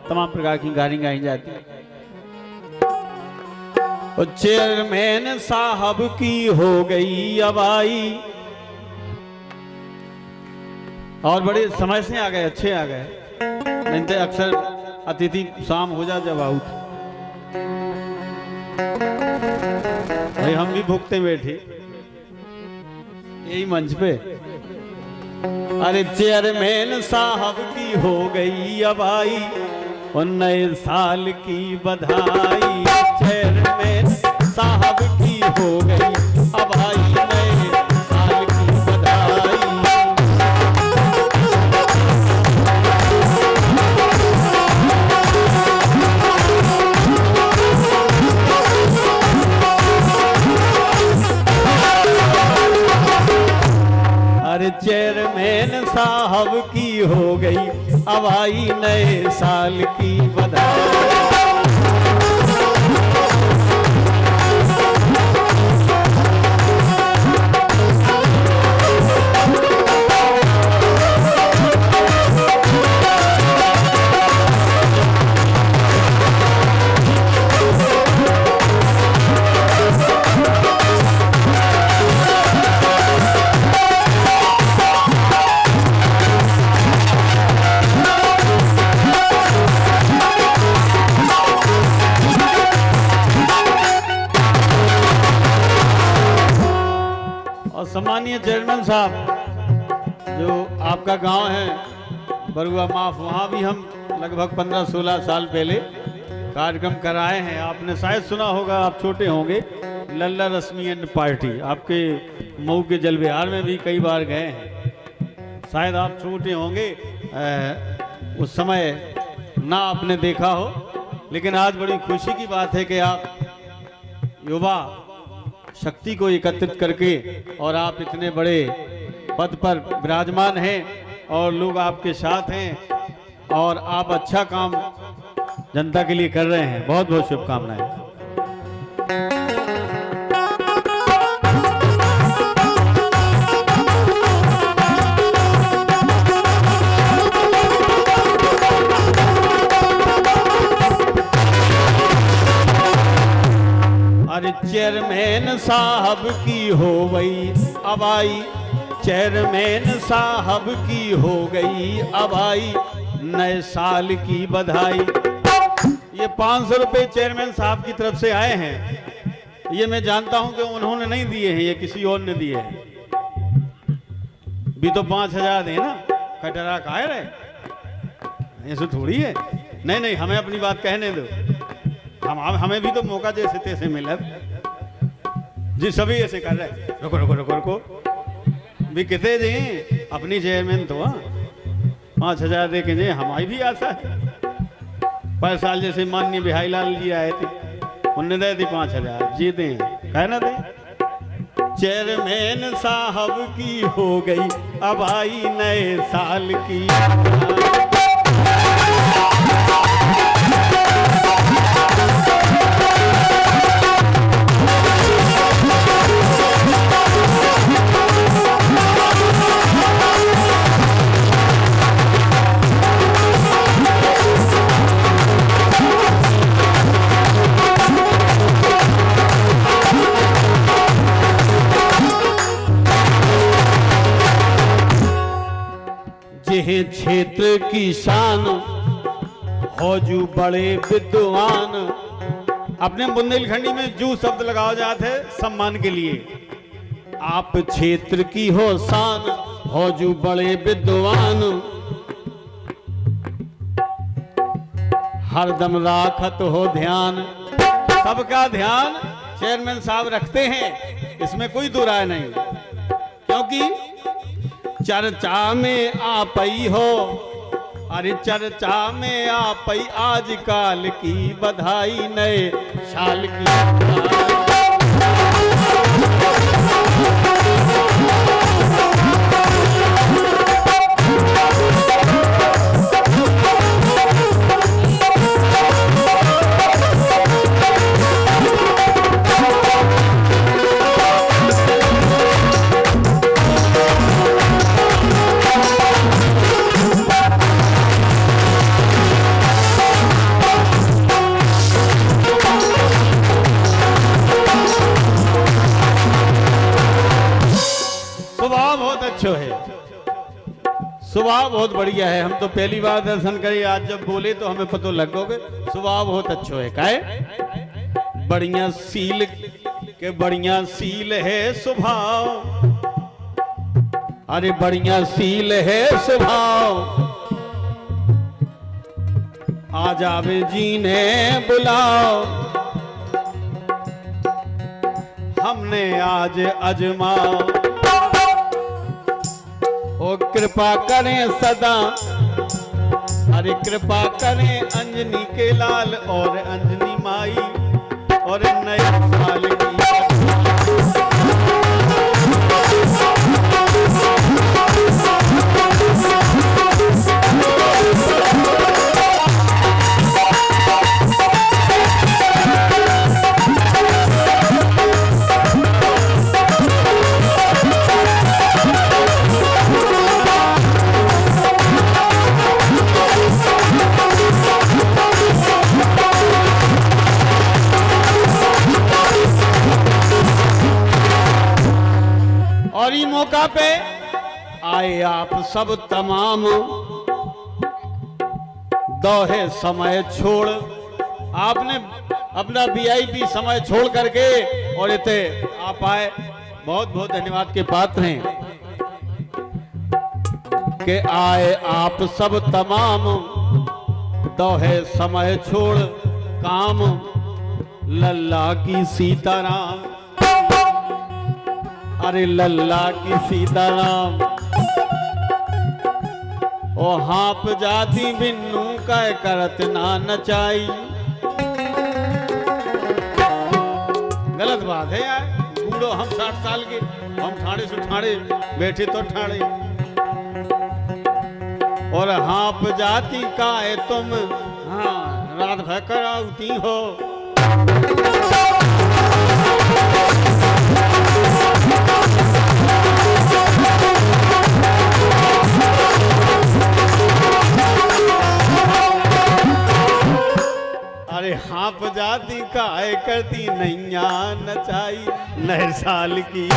तमाम प्रकार की गाने गाई जाती है। चेयरमैन साहब की हो गई अबाई, और बड़े समय से आ गए, अच्छे आ गए, नहीं तो अक्सर अतिथि शाम हो जा जब आउट। भाई हम भी भुगते बैठे यही मंच पे। अरे चेयरमैन साहब की हो गई अबाई और नए साल की बधाई। चेयरमैन साहब की हो गई अबाई, नए साल की बधाई। अरे चेयरमैन साहब की हो गई अबाई, नए साल की बधाई। सम्मानीय चेयरमैन साहब, जो आपका गांव है बरुआ माफ, वहाँ भी हम लगभग 15-16 साल पहले कार्यक्रम कराए हैं। आपने शायद सुना होगा, आप छोटे होंगे, लल्ला रश्मि एंड पार्टी, आपके मऊ के जलविहार में भी कई बार गए हैं। शायद आप छोटे होंगे, उस समय ना आपने देखा हो, लेकिन आज बड़ी खुशी की बात है कि आप युवा शक्ति को एकत्रित करके और आप इतने बड़े पद पर विराजमान हैं और लोग आपके साथ हैं और आप अच्छा काम जनता के लिए कर रहे हैं। बहुत बहुत शुभकामनाएं। अरे चेयरमैन साहब की हो गई अबाई, चेयरमैन साहब की हो गई अबाई, नए साल की बधाई। ये 500 रुपए चेयरमैन साहब की तरफ से आए हैं। ये मैं जानता हूं कि उन्होंने नहीं दिए हैं, ये किसी और ने दिए हैं। भी तो 5000 दे ना, कटरा काहे रहे, ऐसे थोड़ी है। नहीं नहीं, हमें अपनी बात कहने दो, हमें भी तो मौका जैसे तैसे मिला जी। सभी ऐसे कर रहे, रुको रुको रुको रुको भी कितने जी अपनी चेयरमैन तो 5000 दे के जी, हमारी भी आशा है। पर साल जैसे माननीय बिहारी लाल जी आए थे, उनने दे दी 5000 जी, दें कह ना दें। चेयरमैन साहब की हो गई अब आई नए साल की। क्षेत्र की शान होजू बड़े विद्वान। अपने बुंदेलखंडी में जू शब्द लगाया जाते है सम्मान के लिए। आप क्षेत्र की हो शान होजू बड़े विद्वान, हरदम राखत हो ध्यान। सबका ध्यान चेयरमैन साहब रखते हैं, इसमें कोई दो राय नहीं, क्योंकि चर्चा में आपई हो। अरे चर्चा में आपई आजकल की बधाई, नए साल की बधाई। स्वभाव बहुत बढ़िया है। हम तो पहली बार दर्शन करे, आज जब बोले तो हमें पता लग गए स्वभाव बहुत अच्छो है। काहे बढ़िया सील के बढ़िया सील है स्वभाव, अरे बढ़िया सील है स्वभाव, आ जावे जी ने बुलाओ, हमने आज अजमाओ, ओ कृपा करें सदा, अरे कृपा करें अंजनी के लाल और अंजनी माई, और नए साल की और ये मौका पे आए आप सब तमाम, दोहे समय छोड़, आपने अपना वीआईपी समय छोड़ करके और इतने आप आए, बहुत बहुत धन्यवाद के पात्र हैं कि आए आप सब तमाम, दोहे समय छोड़ काम, लल्ला की सीताराम, अरे लल्ला की सीताराम, ओ हाँप जाती बिन्नू का करत ना नचाई। गलत बात है यार, बूढ़ो हम 60 साल के, हम ठाणे से ठाणे बैठे तो ठाणे, और हाँप जाती का है तुम, हाँ रात भर कराउती हो। अरे हाँप जाती काय करती नैया नचाई, नए साल की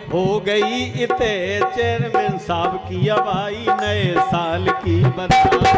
हो गई इते चेयरमैन साहब की अबाई, नए साल की बधाई।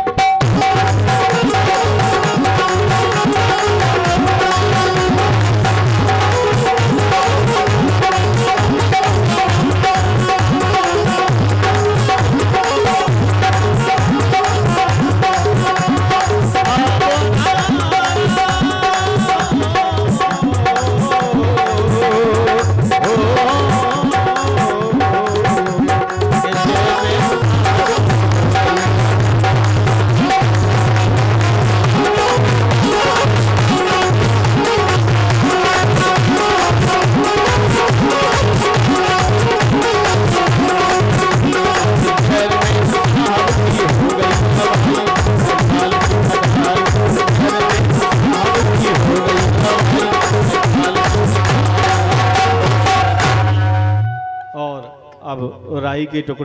अब राई के टुकड़े